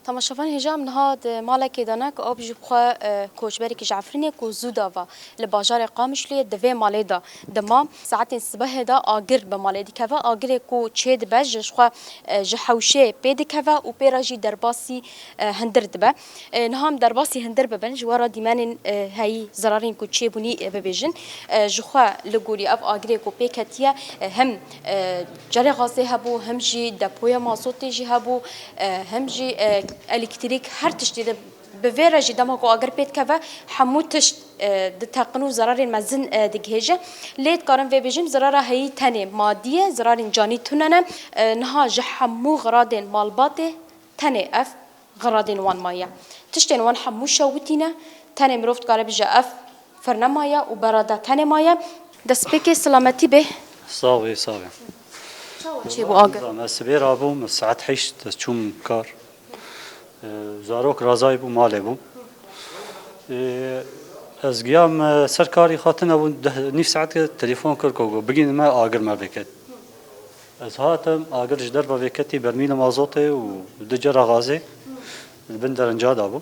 تماشافان هجا من هاد مالك دانك آب جبخوا كوشبري كجعفريني كو زودافا لباجار قامش لي دفي مالي دا دما ساعات الصبح دا آجر بمالي دي كفا آجر كو تشيد بج جخوا جحوشي بيد كفا و بيراجي درباسي هندر دبا نهام درباسي هندر ببن جوارا ديمان هاي زرارين كو تشيبوني ببيجن جخوا لغوري اف آجر كو بيكتيا هم جاري غازي هبو هم جي دبويا مازوتي جي هبو هم جي الکتریک هر تشتی ده به ویرا جدام کو اگر پیت که حمو تشت دتقنو ضرر مزن دگهجه لیت کارن و بیجیم ضرر هی تنه مادیه ضرر جانی توننه نها جحمو غرادن مالباته تنه اف غرادن وان مایا تشتن وان حمو شوتینه تنه مروفت کار بجا اف فرنا مایا و برادا تنه مایا دسپیک سلامتی به صافي صافي چی بو آگر ما سبير ابو من ساعات حيش تشوم كار زاروك رازاي بو مالي بو از قيام سركاري خاطنا بو نيف ساعات تليفون كركو بقين ما اقر ما بكت از هاتم اقر جدر بكتي برميل مازوتي ودجر غازي البندر انجاد ابو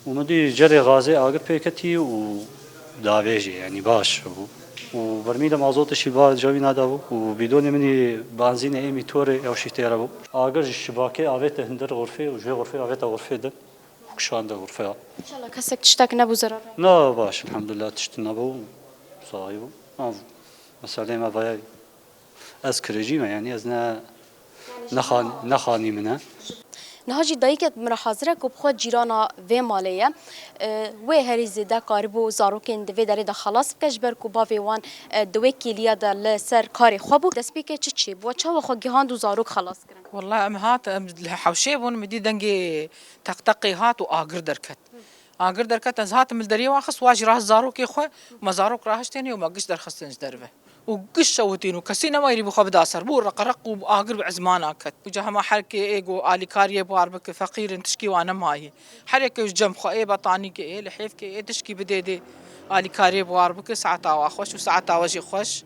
ومدي جري غازي اقر بكتي ودافيجي يعني باش ابو وبرميل مازوت الشباب جاوي نادابو وبدون مني بنزين ايمي توري او شي تيرابو اجر الشباكه افيت هندر غرفه وجي غرفه افيت غرفه ده وكشان ده غرفه ان شاء الله كسك تشتاك نبو ضرر لا باش الحمد لله تشتنابو صايبو مثلا ما باي اسكرجي ما يعني ازنا نخاني منها نهاجي دايكت مرا حاضره کو بخو جيرانا و ماليه و هري زيدا كاربو زاروكين دي داري دا خلاص كجبر کو با وان دوي كيليا دا لسر كاري خبو دسبيكه تشي بو تشا خو جهان دو زاروك خلاص كرن والله ام هات حوشيبون مدي دنجي تقتقي هات واقر دركت اقر دركت از هات من دري واخص واجي راه زاروك يخو ما زاروك راهشتني وما قش درخستنج دربه وقش شوتين وكسينا ما يريبو خبد اثر بو رقرق واقر بعزمان اكت وجها ما حركه ايجو الي كاريه باربك فقير تشكي وانا ماهي حركه جم خو اي بطاني كي لحيف كي تشكي بديدي الي كاريه باربك ساعه واخوش وساعه واجي خوش